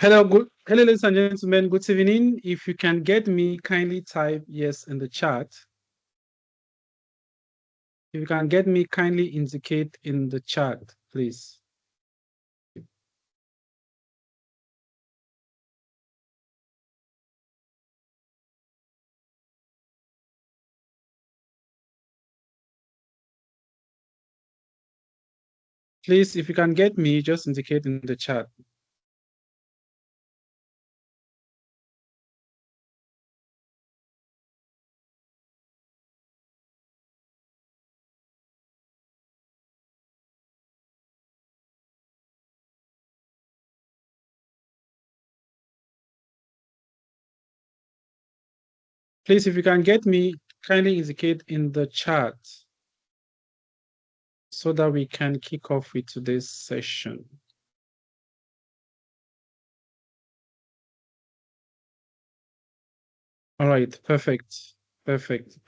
Hello, ladies and gentlemen. Good evening. If you can get me, kindly type yes in the chat. If you can get me, kindly indicate in the chat, please. Please, if you can get me, just indicate in the chat. Please, if you can get me, kindly indicate in the chat so that we can kick off with today's session. All right, perfect. Perfect.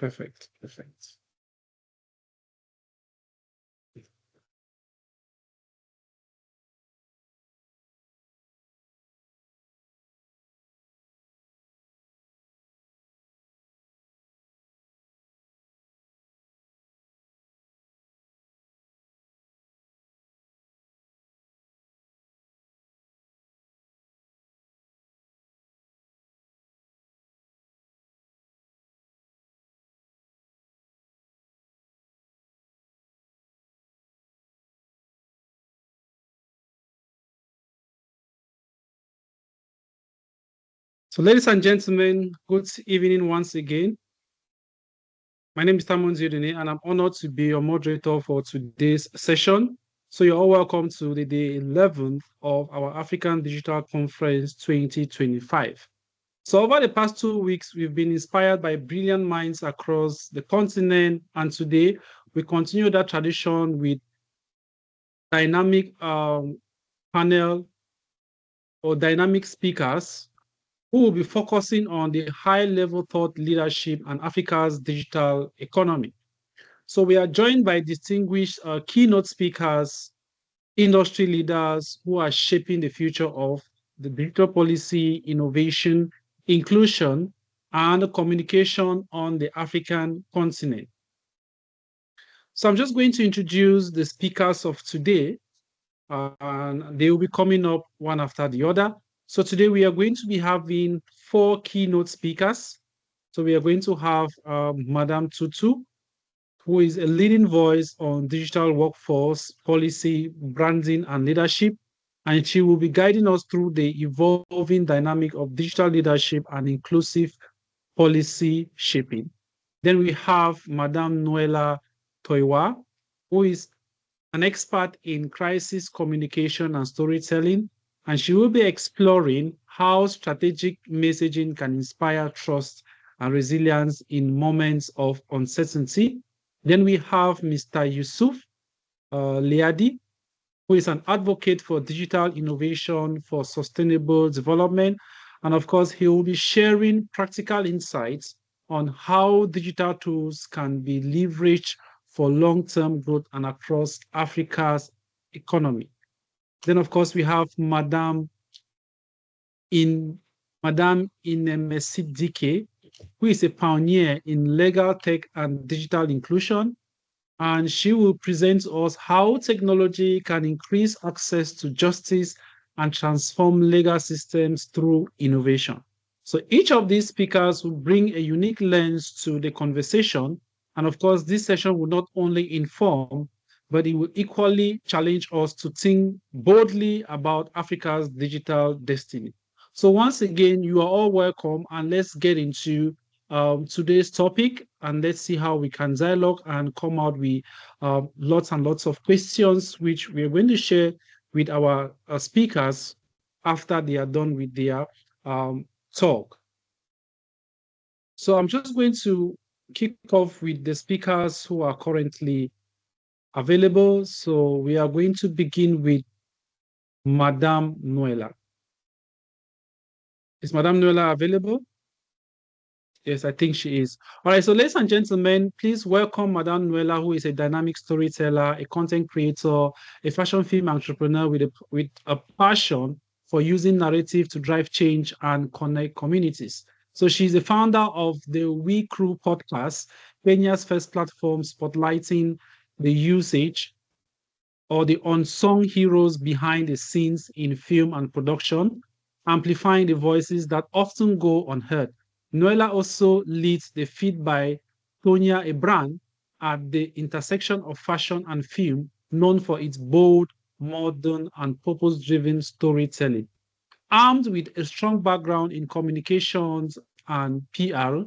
So, ladies and gentlemen, good evening once again. My name is Tamon Dieudonne, and I'm honored to be your moderator for today's session. So you're all welcome to the day 11th of our African Digital Conference 2025. So over the past 2 weeks, we've been inspired by brilliant minds across the continent, and today we continue that tradition with dynamic panel or dynamic speakers who will be focusing on the high-level thought leadership and Africa's digital economy. So we are joined by distinguished keynote speakers, industry leaders who are shaping the future of the digital policy, innovation, inclusion, and communication on the African continent. So I'm just going to introduce the speakers of today, and they will be coming up one after the other. So today we are going to be having 4 keynote speakers. So we are going to have Madame Tutu, who is a leading voice on digital workforce policy, branding, and leadership. And she will be guiding us through the evolving dynamic of digital leadership and inclusive policy shaping. Then we have Madame Noela Toywa, who is an expert in crisis communication and storytelling, and she will be exploring how strategic messaging can inspire trust and resilience in moments of uncertainty. Then we have Mr. Yusuf Liadi, who is an advocate for digital innovation for sustainable development. And of course, he will be sharing practical insights on how digital tools can be leveraged for long-term growth and across Africa's economy. Then, of course, we have Madame Inemesidike, who is a pioneer in legal tech and digital inclusion. And she will present to us how technology can increase access to justice and transform legal systems through innovation. So each of these speakers will bring a unique lens to the conversation. And of course, this session will not only inform, but it will equally challenge us to think boldly about Africa's digital destiny. So once again, you are all welcome, and let's get into today's topic, and let's see how we can dialogue and come out with lots and lots of questions, which we are going to share with our speakers after they are done with their talk. So I'm just going to kick off with the speakers who are currently available. So we are going to begin with Madame Noela. Is Madame Noela available? Yes, I think she is. All right, so ladies and gentlemen, please welcome Madame Noela, who is a dynamic storyteller, a content creator, a fashion film entrepreneur with a passion for using narrative to drive change and connect communities. So she's the founder of the WeCrew Podcast, Kenya's first platform spotlighting the usage or the unsung heroes behind the scenes in film and production, amplifying the voices that often go unheard. Noela also leads the Feed by Tonya, a brand at the intersection of fashion and film, known for its bold, modern, and purpose-driven storytelling. Armed with a strong background in communications and PR,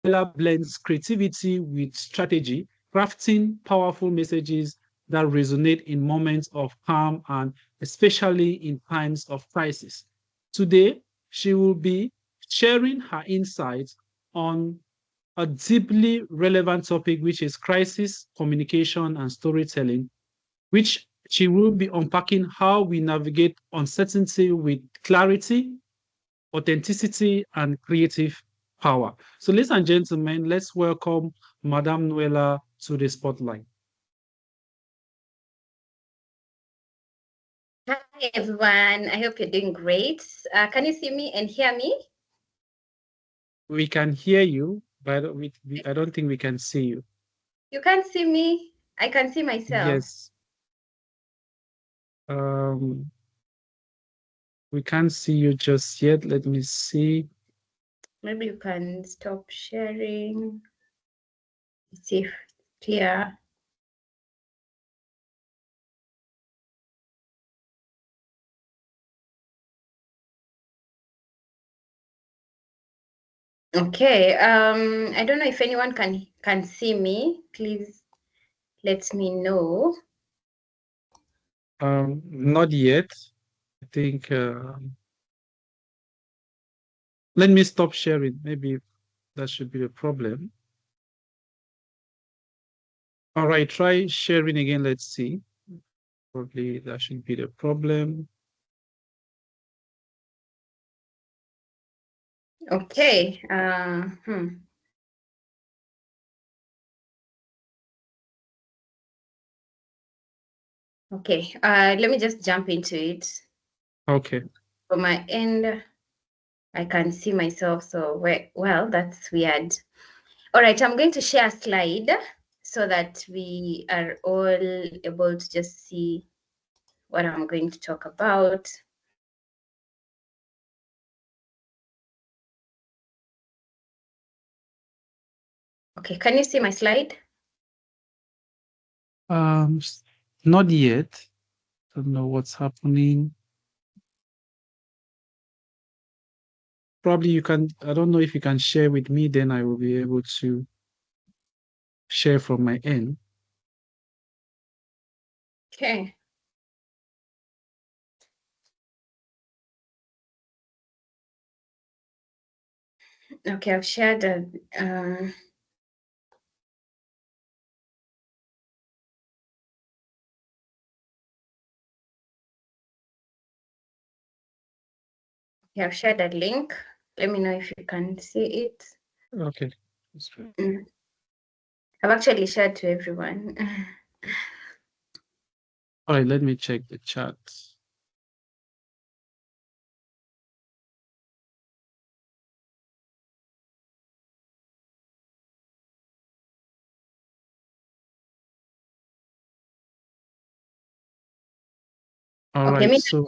Noela blends creativity with strategy, crafting powerful messages that resonate in moments of calm and especially in times of crisis. Today, she will be sharing her insights on a deeply relevant topic, which is crisis communication and storytelling, which she will be unpacking how we navigate uncertainty with clarity, authenticity, and creative power. So, ladies and gentlemen, let's welcome Madame Noela to the spotlight. Hi, everyone. I hope you're doing great. Can you see me and hear me? We can hear you, but I don't think we can see you. You can't see me. I can see myself. Yes. Um, we can't see you just yet. Let me see. Maybe you can stop sharing. Let's see if it's clear. Okay. I don't know if anyone can see me. Please let me know. Not yet. I think let me stop sharing. Maybe that should be the problem. All right, try sharing again. Let's see. Probably that should be the problem. Okay. Okay. Let me just jump into it. Okay. From my end, I can see myself. So, well, that's weird. All right, I'm going to share a slide so that we are all able to just see what I'm going to talk about. Okay, can you see my slide? Not yet. Don't know what's happening. Probably you can, I don't know if you can share with me, then I will be able to share from my end. Okay. Okay, I've shared I've shared a link. Let me know if you can see it. Okay. I've actually shared to everyone. All right, let me check the chat. All Okay, right, so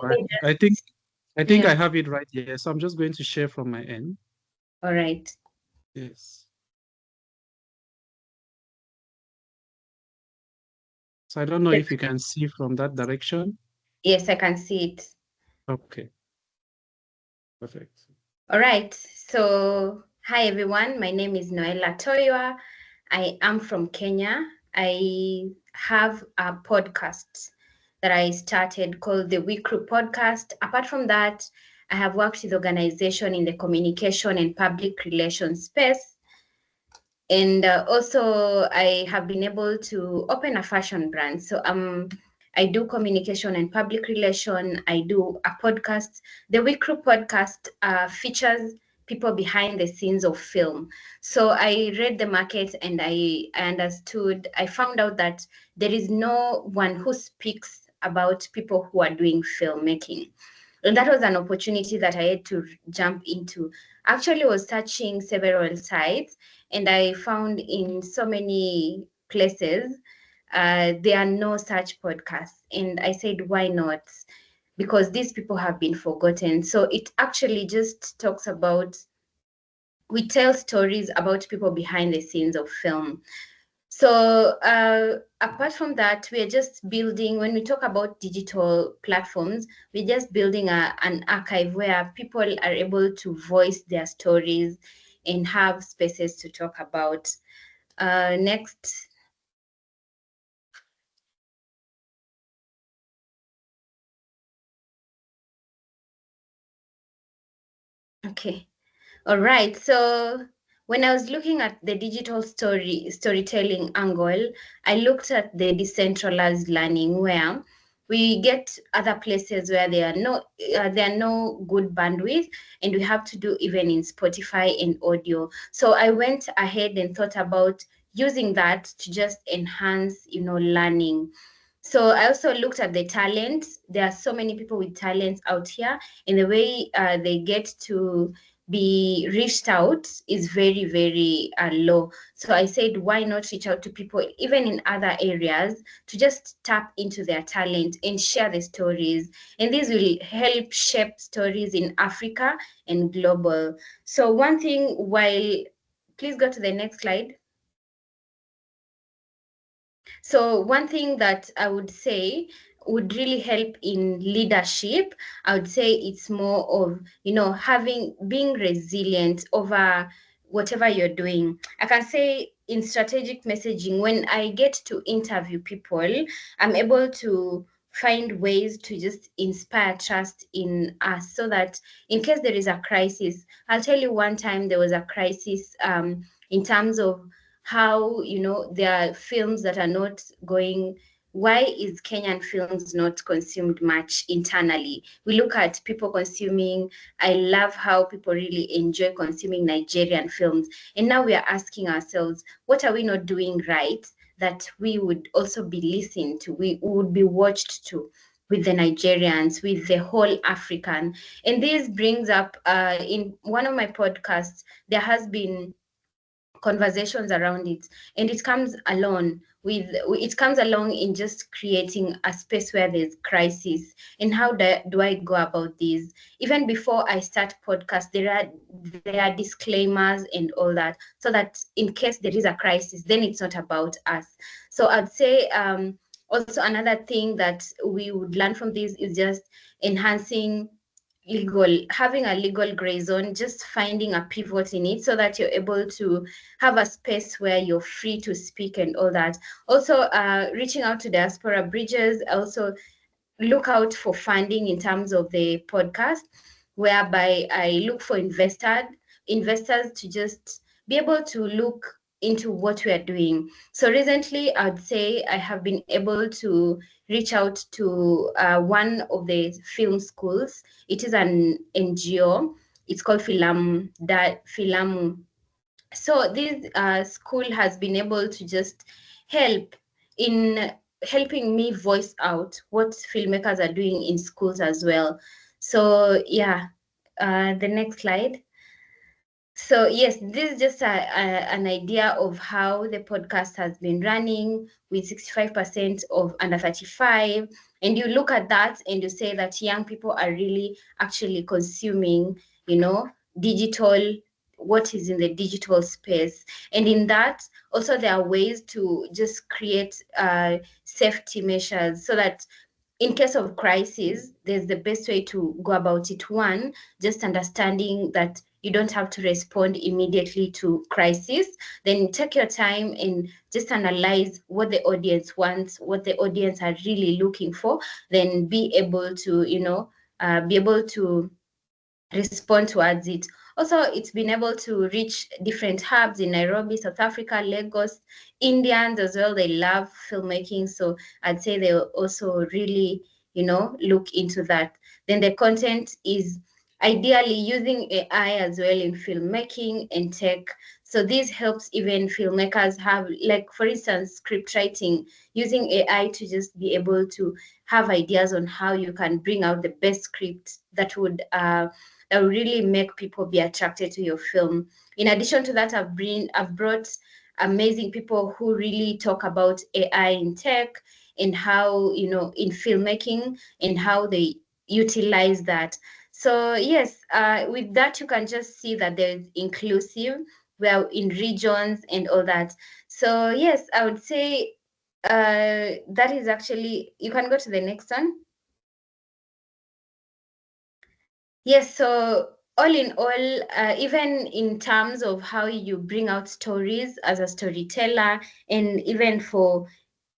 I think yeah. I have it right here. So I'm just going to share from my end. All right. Yes. So I don't know if you can see from that direction. Yes, I can see it. Okay. Perfect. All right. So, hi everyone. My name is Noela Toywa. I am from Kenya. I have a podcast that I started called the WeCrew Podcast. Apart from that, I have worked with organization in the communication and public relations space. And also, I have been able to open a fashion brand. So I do communication and public relation. I do a podcast. The WeCrew podcast features people behind the scenes of film. So I read the market and I understood, I found out that there is no one who speaks about people who are doing filmmaking. And that was an opportunity that I had to jump into. Actually, I was searching several sites, and I found in so many places there are no such podcasts. And I said, why not? Because these people have been forgotten. So it actually just talks about, we tell stories about people behind the scenes of film. So apart from that, we are just building, when we talk about digital platforms, we're just building an archive where people are able to voice their stories and have spaces to talk about. Next. Okay. All right. So when I was looking at the digital storytelling angle, I looked at the decentralized learning where we get other places where there are no good bandwidth, and we have to do even in Spotify and audio. So I went ahead and thought about using that to just enhance, learning. So I also looked at the talent. There are so many people with talents out here, and the way they get to be reached out is very, very low. So I said, why not reach out to people even in other areas to just tap into their talent and share the stories. And this will help shape stories in Africa and global. So one thing, please go to the next slide. So one thing that I would say would really help in leadership, I would say it's more of, being resilient over whatever you're doing. I can say in strategic messaging, when I get to interview people, I'm able to find ways to just inspire trust in us so that in case there is a crisis, I'll tell you one time there was a crisis in terms of how, there are films that are not going. Why is Kenyan films not consumed much internally? We look at people consuming. I love how people really enjoy consuming Nigerian films, and now we are asking ourselves, what are we not doing right that we would also be listened to, we would be watched to, with the Nigerians, with the whole African. And this brings up in one of my podcasts, there has been conversations around it, and it comes along in just creating a space where there's crisis. And how do I go about this? Even before I start podcast, there are disclaimers and all that, so that in case there is a crisis, then it's not about us. So I'd say also another thing that we would learn from this is just enhancing having a legal gray zone, just finding a pivot in it so that you're able to have a space where you're free to speak and all that. Also, reaching out to diaspora bridges, also look out for funding in terms of the podcast, whereby I look for investors to just be able to look into what we are doing. So recently, I'd say I have been able to reach out to one of the film schools. It is an NGO. It's called Filamu. So this school has been able to just help in helping me voice out what filmmakers are doing in schools as well. So yeah, the next slide. So yes, this is just an idea of how the podcast has been running with 65% of under 35. And you look at that and you say that young people are really actually consuming, digital, what is in the digital space. And in that, also there are ways to just create safety measures so that in case of crisis, there's the best way to go about it. One, just understanding that you don't have to respond immediately to crisis. Then take your time and just analyze what the audience wants, what the audience are really looking for. Then be able to, respond towards it. Also, it's been able to reach different hubs in Nairobi, South Africa, Lagos, Indians as well. They love filmmaking. So I'd say they also really, look into that. Then the content is ideally using AI as well in filmmaking and tech. So this helps even filmmakers have, like, for instance, script writing, using AI to just be able to have ideas on how you can bring out the best script that would really make people be attracted to your film. In addition to that, I've brought amazing people who really talk about AI in tech and how, in filmmaking, and how they utilize that. So yes, with that, you can just see that there's inclusive. We are in regions and all that. So yes, I would say that is actually, you can go to the next one. Yes, so all in all, even in terms of how you bring out stories as a storyteller, and even for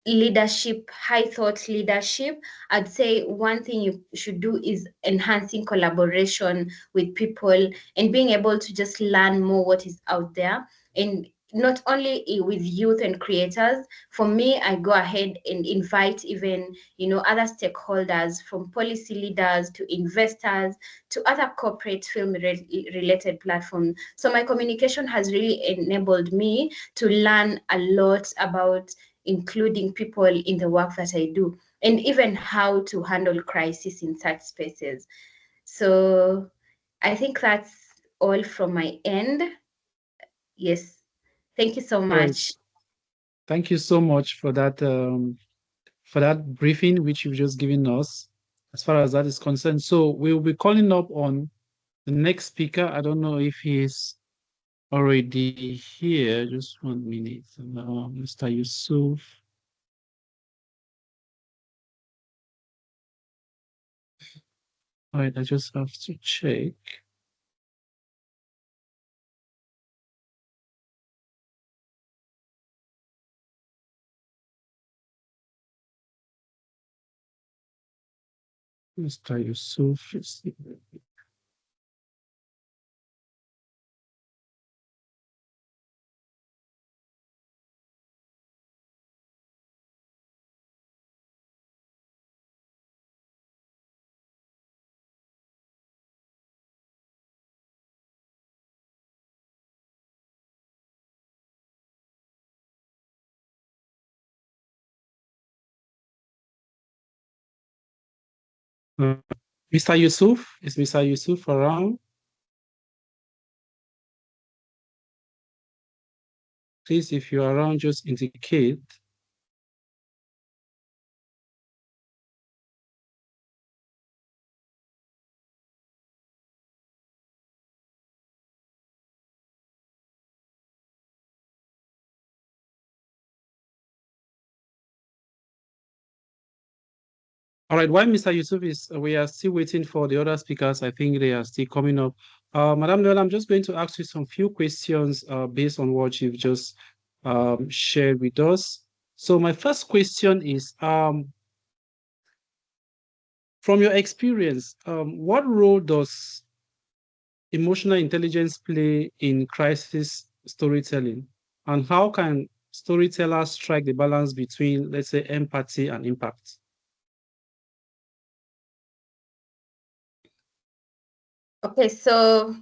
leadership, high thought leadership, I'd say one thing you should do is enhancing collaboration with people and being able to just learn more what is out there. And not only with youth and creators. For me, I go ahead and invite even, other stakeholders, from policy leaders to investors to other corporate film related platforms. So my communication has really enabled me to learn a lot about including people in the work that I do, and even how to handle crisis in such spaces. So I think that's all from my end. Yes. Thank you so All right. much. Thank you so much for that briefing which you've just given us as far as that is concerned. So we'll be calling up on the next speaker. I don't know if he's already here. Just 1 minute. Mr. Yusuf. All right, I just have to check. Mr. Yusuf is Mr. Yusuf. Is Mr. Yusuf around? Please, if you're around, just indicate. All right, while Mr. Yusuf is, we are still waiting for the other speakers. I think they are still coming up. Madam Noel, I'm just going to ask you some few questions based on what you've just shared with us. So my first question is, from your experience, what role does emotional intelligence play in crisis storytelling? And how can storytellers strike the balance between, let's say, empathy and impact? Okay, so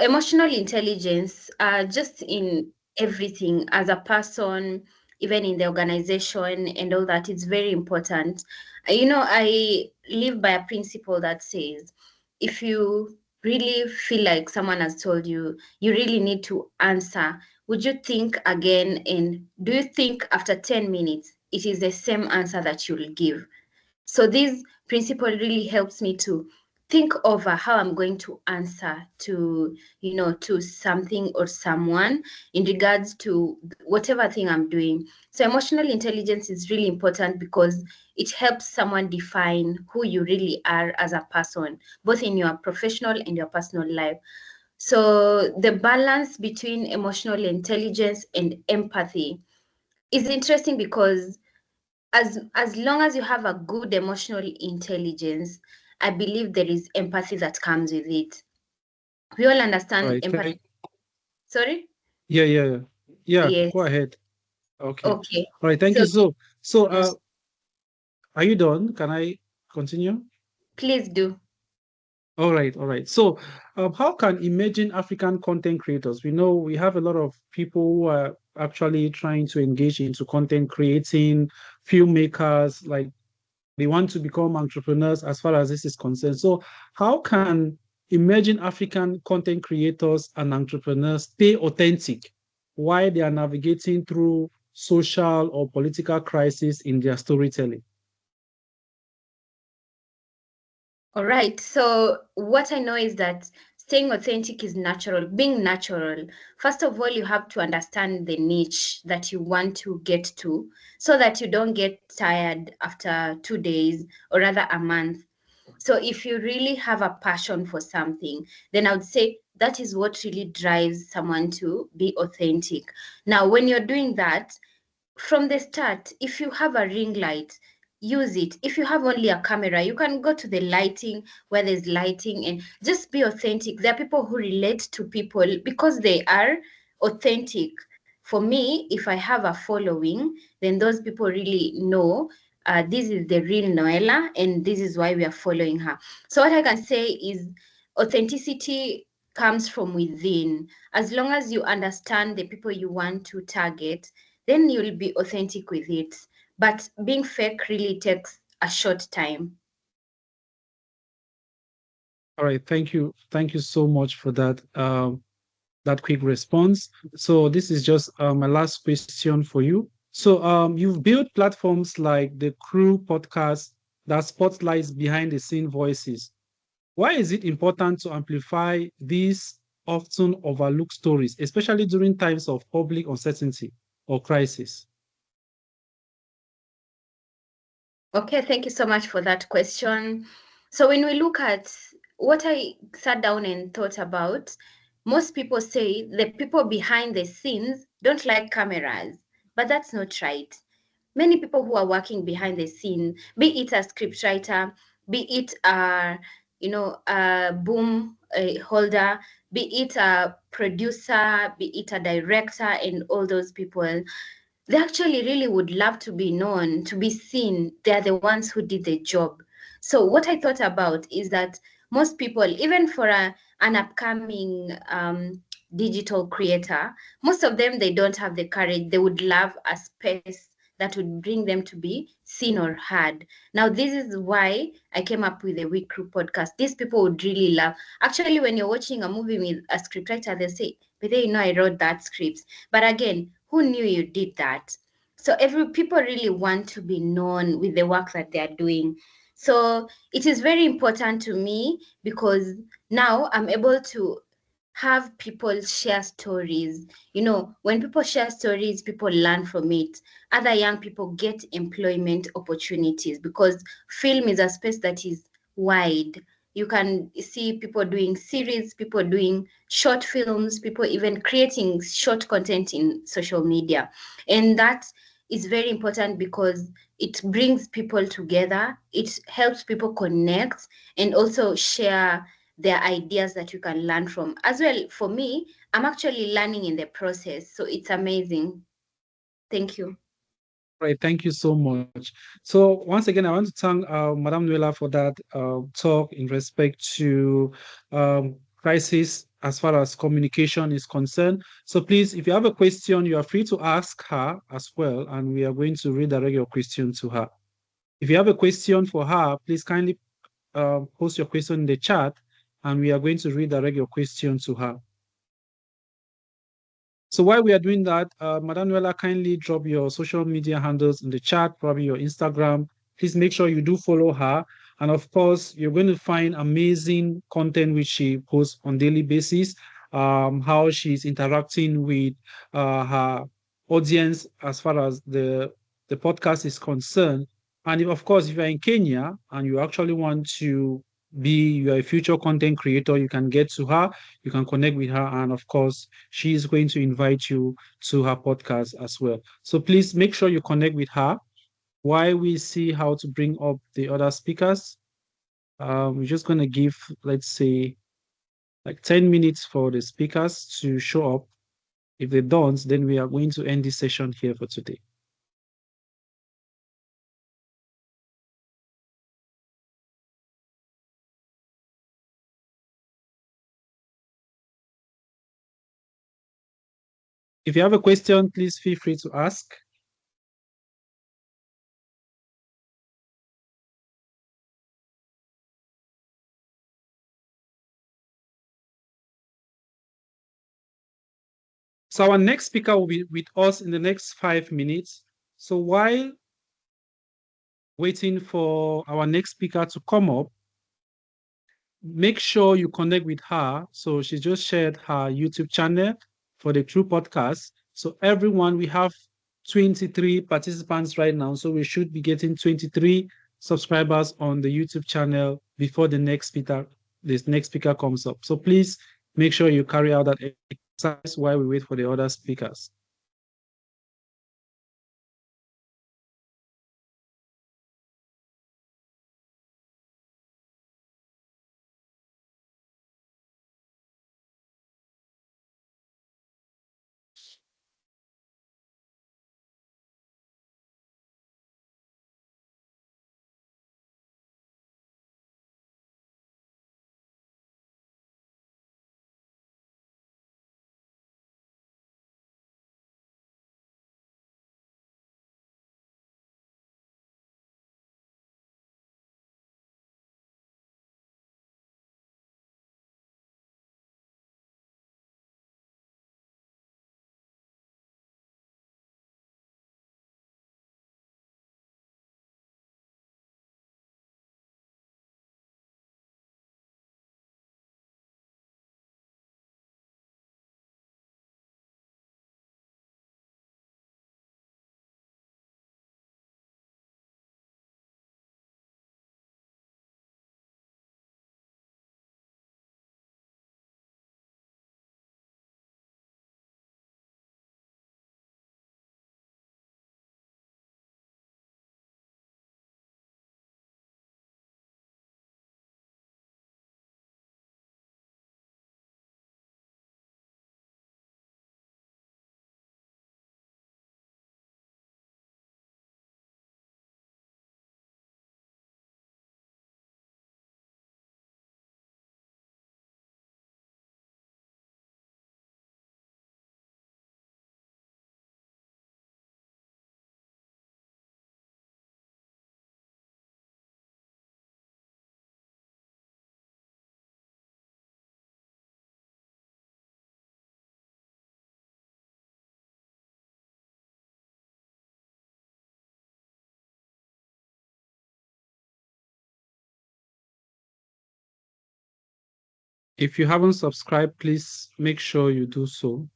emotional intelligence, just in everything as a person, even in the organization and all that, is very important. I live by a principle that says, if you really feel like someone has told you, you really need to answer, would you think again? And do you think after 10 minutes, it is the same answer that you'll give? So this principle really helps me to think over how I'm going to answer to, to something or someone in regards to whatever thing I'm doing. So emotional intelligence is really important because it helps someone define who you really are as a person, both in your professional and your personal life. So the balance between emotional intelligence and empathy is interesting because as long as you have a good emotional intelligence, I believe there is empathy that comes with it. We all All understand right. empathy. Sorry? Yeah, yeah, yeah. Yeah, go Yes. ahead. Okay. Okay. All right. Thank So you. So, mm, are you done? Can I continue? please do. All right, all right. So, how can emerging African content creators? We know we have a lot of people who are actually trying to engage into content creating, filmmakers, like they want to become entrepreneurs as far as this is concerned. So, how can emerging African content creators and entrepreneurs stay authentic while they are navigating through social or political crisis in their storytelling? All right. So what I know is that staying authentic is natural, being natural. First of all, you have to understand the niche that you want to get to so that you don't get tired after 2 days or rather a month. So if you really have a passion for something, then I would say that is what really drives someone to be authentic. Now, when you're doing that, from the start, if you have a ring light, use it. If you have only a camera, you can go to the lighting where there's lighting and just be authentic. There are people who relate to people because they are authentic. For me, if I have a following, then those people really know this is the real Noela and this is why we are following her. So what I can say is authenticity comes from within. As long as you understand the people you want to target, then you'll be authentic with it. But being fake really takes a short time. All right, thank you. Thank you so much for that. That quick response. So this is just my last question for you. So you've built platforms like the Crew Podcast that spotlights behind the scene voices. Why is it important to amplify these often overlooked stories, especially during times of public uncertainty or crisis? Okay, thank you so much for that question. So when we look at what I sat down and thought about, most people say the people behind the scenes don't like cameras, but that's not right. Many people who are working behind the scene, be it a scriptwriter, be it a boom holder, be it a producer, be it a director, and all those people, they actually really would love to be known, to be seen. They're the ones who did the job. So what I thought about is that most people, even for an upcoming digital creator, most of them, they don't have the courage. They would love a space that would bring them to be seen or heard. Now, this is why I came up with the WeCrew podcast. These people would really love. Actually, when you're watching a movie with a scriptwriter, they say, but they know I wrote that script. But again, who knew you did that? So every people really want to be known with the work that they are doing. So it is very important to me because now I'm able to have people share stories. You know, when people share stories, people learn from it. Other young people get employment opportunities because film is a space that is wide. You can see people doing series, people doing short films, people even creating short content in social media. And that is very important because it brings people together, it helps people connect and also share their ideas that you can learn from. As well, for me, I'm actually learning in the process. So it's amazing. Thank you. Right, thank you so much. So once again, I want to thank Madame Nuela for that talk in respect to crisis as far as communication is concerned. So please, if you have a question, you are free to ask her as well, and we are going to redirect your question to her. If you have a question for her, please kindly post your question in the chat, and we are going to redirect your question to her. So while we are doing that, Madam Nuela, kindly drop your social media handles in the chat, probably your Instagram. Please make sure you do follow her. And of course, you're going to find amazing content which she posts on daily basis, how she's interacting with her audience as far as the podcast is concerned. And if, of course, if you're in Kenya and you actually want to you're a future content creator, you can get to her, you can connect with her, and of course, she is going to invite you to her podcast as well. So please make sure you connect with her while we see how to bring up the other speakers. We're just going to give, let's say, like 10 minutes for the speakers to show up. If they don't, then we are going to end this session here for today. If you have a question, please feel free to ask. So our next speaker will be with us in the next 5 minutes. So while waiting for our next speaker to come up, make sure you connect with her. So she just shared her YouTube channel for the WeCrew Podcast. So everyone, we have 23 participants right now. So we should be getting 23 subscribers on the YouTube channel before this next speaker comes up. So please make sure you carry out that exercise while we wait for the other speakers. If you haven't subscribed, please make sure you do so.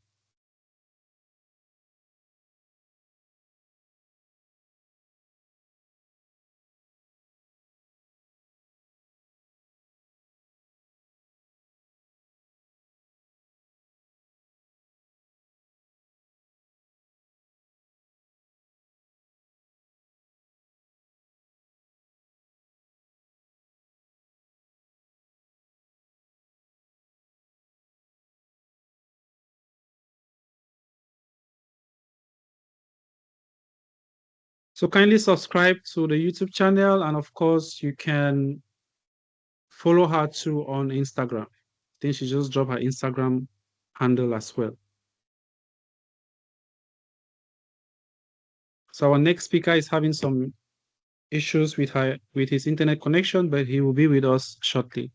So kindly subscribe to the YouTube channel, and of course, you can follow her too on Instagram. I think she just dropped her Instagram handle as well. So our next speaker is having some issues with his internet connection, but he will be with us shortly.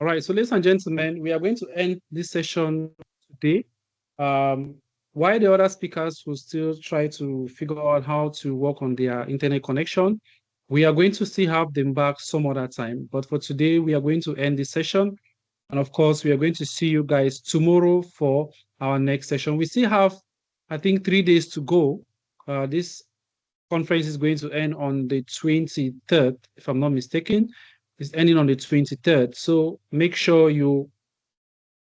All right, so ladies and gentlemen, we are going to end this session today. While the other speakers will still try to figure out how to work on their internet connection, we are going to still have them back some other time. But for today, we are going to end this session. And of course, we are going to see you guys tomorrow for our next session. We still have, I think, 3 days to go. This conference is going to end on the 23rd, if I'm not mistaken. It's ending on the 23rd. So make sure you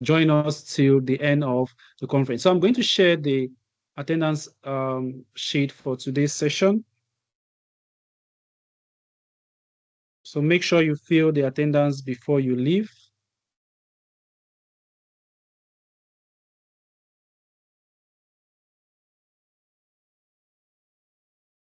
join us till the end of the conference. So I'm going to share the attendance sheet for today's session. So make sure you fill the attendance before you leave.